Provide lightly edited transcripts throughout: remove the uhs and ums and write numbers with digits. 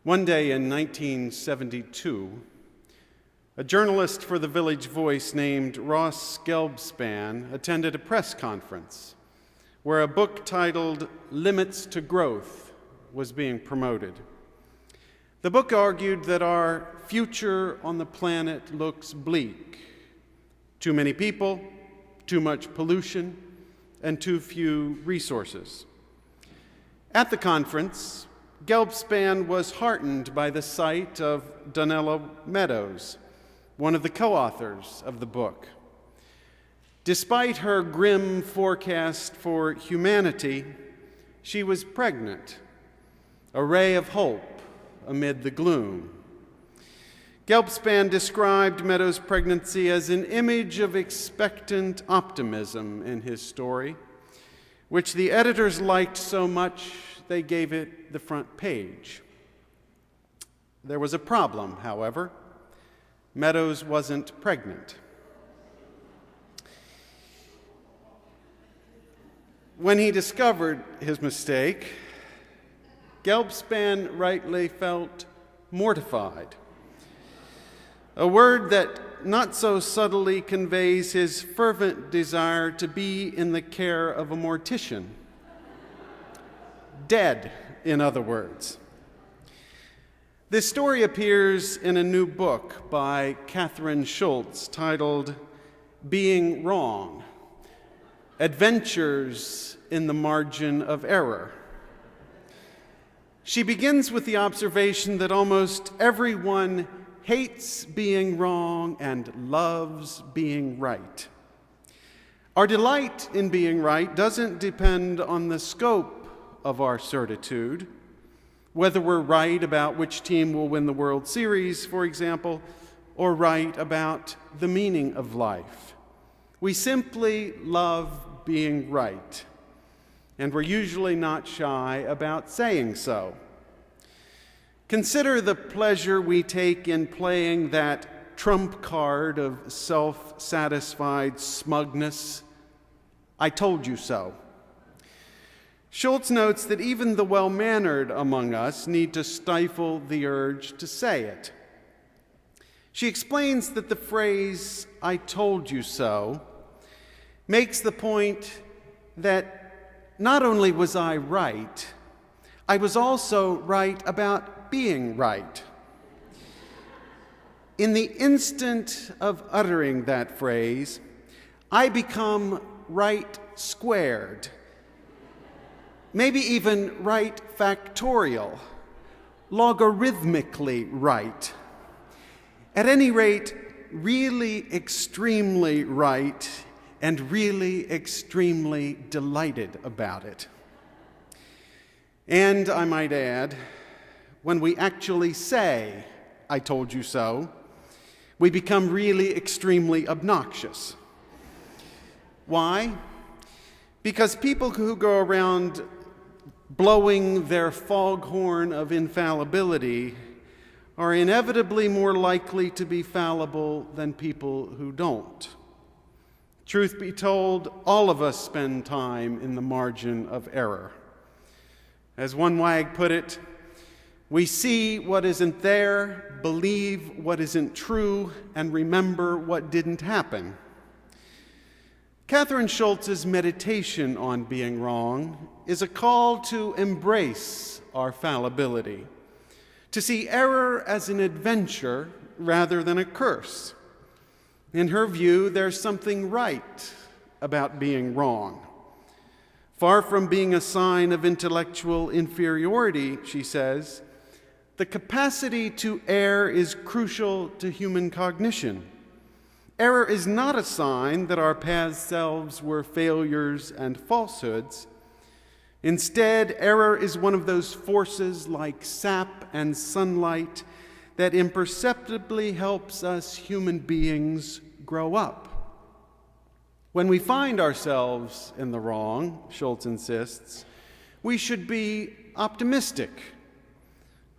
One day in 1972, a journalist for the Village Voice named Ross Gelbspan attended a press conference where a book titled Limits to Growth was being promoted. The book argued that our future on the planet looks bleak. Too many people, too much pollution, and too few resources. At the conference, Gelbspan was heartened by the sight of Donella Meadows, one of the co-authors of the book. Despite her grim forecast for humanity, she was pregnant, a ray of hope amid the gloom. Gelbspan described Meadows' pregnancy as an image of expectant optimism in his story, which the editors liked so much they gave it the front page. There was a problem, however. Meadows wasn't pregnant. When he discovered his mistake, Gelbspan rightly felt mortified, a word that not so subtly conveys his fervent desire to be in the care of a mortician. Dead, in other words. This story appears in a new book by Catherine Schultz titled Being Wrong: Adventures in the Margin of Error. She begins with the observation that almost everyone hates being wrong and loves being right. Our delight in being right doesn't depend on the scope of our certitude, whether we're right about which team will win the World Series, for example, or right about the meaning of life. We simply love being right, and we're usually not shy about saying so. Consider the pleasure we take in playing that trump card of self-satisfied smugness, I told you so. Schultz notes that even the well-mannered among us need to stifle the urge to say it. She explains that the phrase, I told you so, makes the point that not only was I right, I was also right about being right. In the instant of uttering that phrase, I become right squared, maybe even right factorial, logarithmically right. At any rate, really extremely right and really extremely delighted about it. And I might add, when we actually say, I told you so, we become really extremely obnoxious. Why? Because people who go around blowing their foghorn of infallibility are inevitably more likely to be fallible than people who don't. Truth be told, all of us spend time in the margin of error. As one wag put it, we see what isn't there, believe what isn't true, and remember what didn't happen. Catherine Schultz's meditation on being wrong is a call to embrace our fallibility, to see error as an adventure rather than a curse. In her view, there's something right about being wrong. Far from being a sign of intellectual inferiority, she says, the capacity to err is crucial to human cognition. Error is not a sign that our past selves were failures and falsehoods. Instead, error is one of those forces like sap and sunlight that imperceptibly helps us human beings grow up. When we find ourselves in the wrong, Schultz insists, we should be optimistic.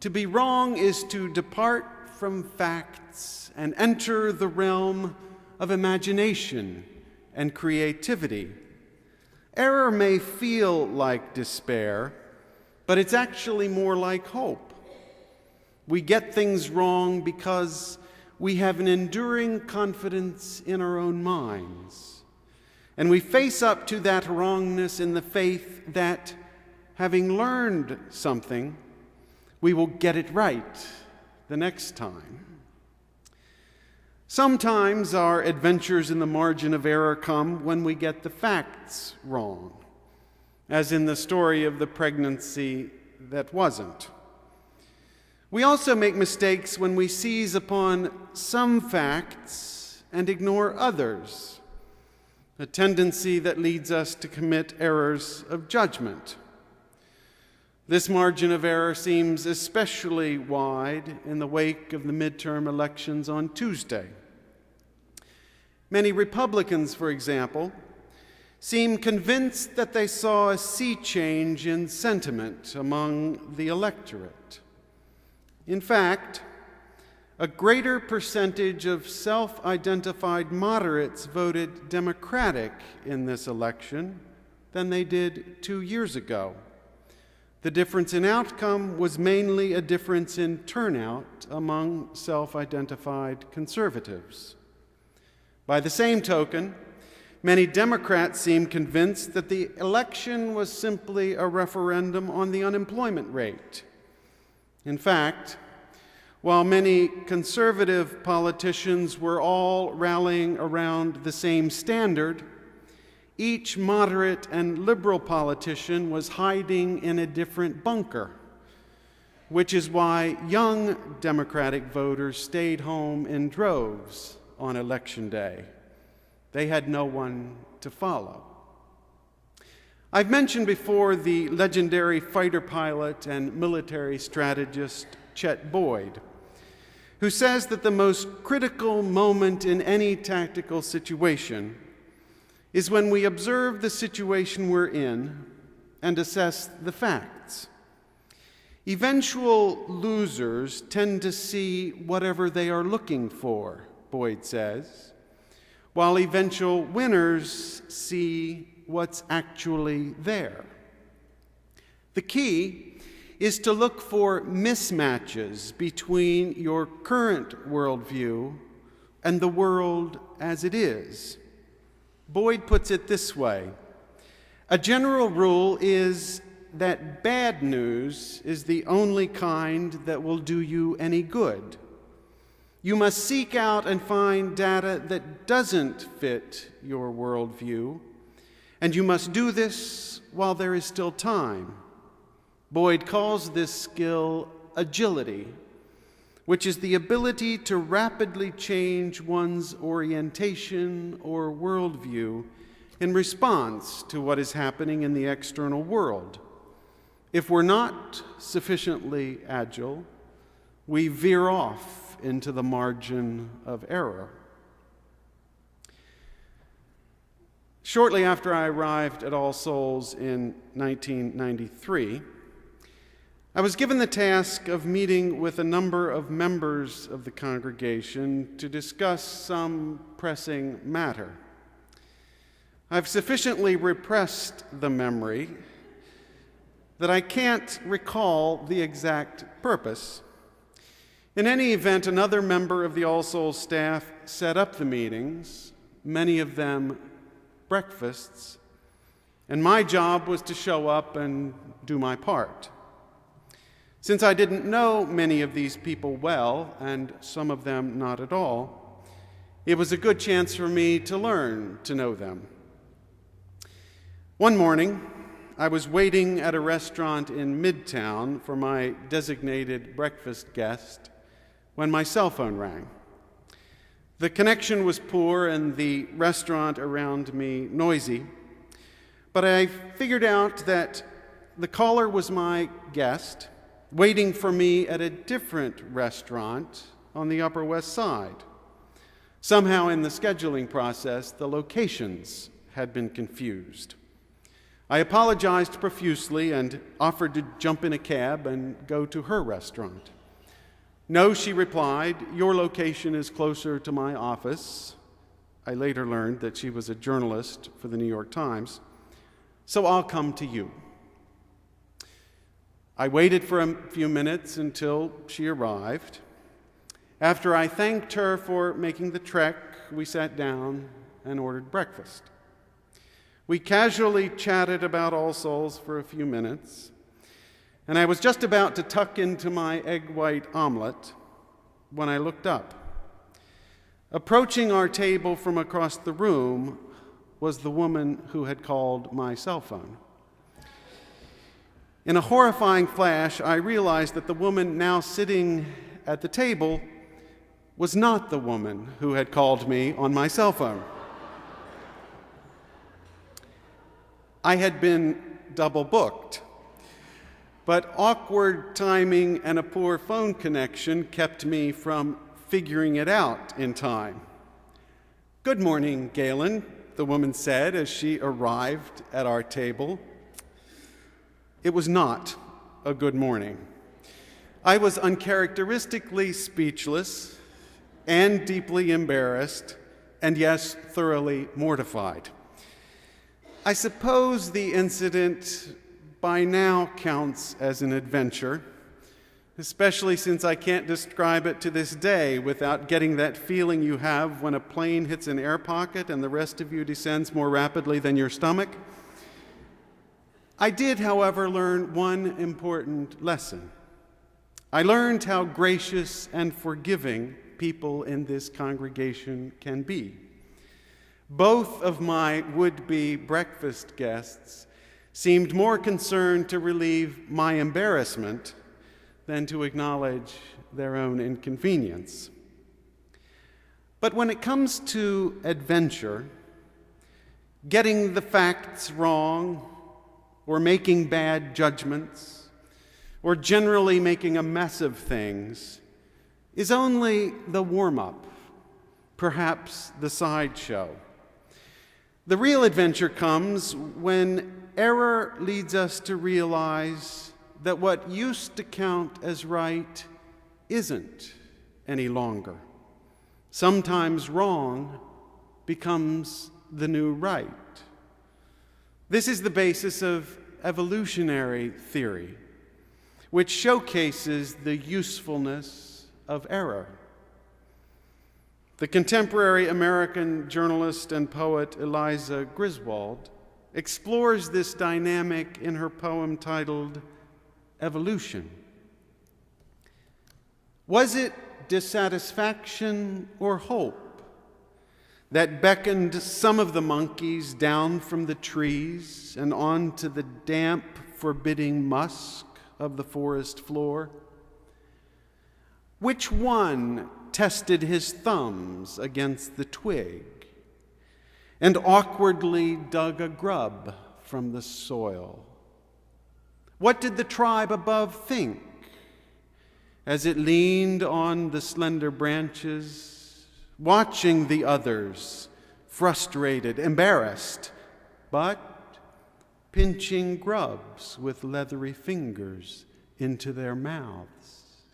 To be wrong is to depart from facts and enter the realm of imagination and creativity. Error may feel like despair, but it's actually more like hope. We get things wrong because we have an enduring confidence in our own minds. And we face up to that wrongness in the faith that, having learned something, we will get it right the next time. Sometimes our adventures in the margin of error come when we get the facts wrong, as in the story of the pregnancy that wasn't. We also make mistakes when we seize upon some facts and ignore others, a tendency that leads us to commit errors of judgment. This margin of error seems especially wide in the wake of the midterm elections on Tuesday. Many Republicans, for example, seem convinced that they saw a sea change in sentiment among the electorate. In fact, a greater percentage of self-identified moderates voted Democratic in this election than they did 2 years ago. The difference in outcome was mainly a difference in turnout among self-identified conservatives. By the same token, many Democrats seem convinced that the election was simply a referendum on the unemployment rate. In fact, while many conservative politicians were all rallying around the same standard, each moderate and liberal politician was hiding in a different bunker, which is why young Democratic voters stayed home in droves on Election Day. They had no one to follow. I've mentioned before the legendary fighter pilot and military strategist Chet Boyd, who says that the most critical moment in any tactical situation is when we observe the situation we're in and assess the facts. Eventual losers tend to see whatever they are looking for, Boyd says, while eventual winners see what's actually there. The key is to look for mismatches between your current worldview and the world as it is. Boyd puts it this way: a general rule is that bad news is the only kind that will do you any good. You must seek out and find data that doesn't fit your worldview, and you must do this while there is still time. Boyd calls this skill agility, which is the ability to rapidly change one's orientation or worldview in response to what is happening in the external world. If we're not sufficiently agile, we veer off into the margin of error. Shortly after I arrived at All Souls in 1993, I was given the task of meeting with a number of members of the congregation to discuss some pressing matter. I've sufficiently repressed the memory that I can't recall the exact purpose. In any event, another member of the All Souls staff set up the meetings, many of them breakfasts, and my job was to show up and do my part. Since I didn't know many of these people well, and some of them not at all, it was a good chance for me to learn to know them. One morning, I was waiting at a restaurant in Midtown for my designated breakfast guest when my cell phone rang. The connection was poor and the restaurant around me noisy, but I figured out that the caller was my guest waiting for me at a different restaurant on the Upper West Side. Somehow in the scheduling process, the locations had been confused. I apologized profusely and offered to jump in a cab and go to her restaurant. "No," she replied, "your location is closer to my office." I later learned that she was a journalist for the New York Times. "So I'll come to you." I waited for a few minutes until she arrived. After I thanked her for making the trek, we sat down and ordered breakfast. We casually chatted about All Souls for a few minutes, and I was just about to tuck into my egg white omelet when I looked up. Approaching our table from across the room was the woman who had called my cell phone. In a horrifying flash, I realized that the woman now sitting at the table was not the woman who had called me on my cell phone. I had been double booked, but awkward timing and a poor phone connection kept me from figuring it out in time. "Good morning, Galen," the woman said as she arrived at our table. It was not a good morning. I was uncharacteristically speechless and deeply embarrassed, and yes, thoroughly mortified. I suppose the incident by now counts as an adventure, especially since I can't describe it to this day without getting that feeling you have when a plane hits an air pocket and the rest of you descends more rapidly than your stomach. I did, however, learn one important lesson. I learned how gracious and forgiving people in this congregation can be. Both of my would-be breakfast guests seemed more concerned to relieve my embarrassment than to acknowledge their own inconvenience. But when it comes to adventure, getting the facts wrong, or making bad judgments, or generally making a mess of things, is only the warm-up, perhaps the sideshow. The real adventure comes when error leads us to realize that what used to count as right isn't any longer. Sometimes wrong becomes the new right. This is the basis of evolutionary theory, which showcases the usefulness of error. The contemporary American journalist and poet Eliza Griswold explores this dynamic in her poem titled Evolution. Was it dissatisfaction or hope that beckoned some of the monkeys down from the trees and onto the damp, forbidding musk of the forest floor? Which one tested his thumbs against the twig and awkwardly dug a grub from the soil? What did the tribe above think as it leaned on the slender branches, watching the others, frustrated, embarrassed, but pinching grubs with leathery fingers into their mouths?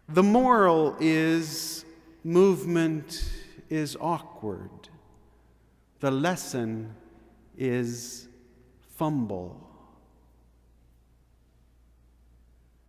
The moral is movement is awkward. The lesson is fumble.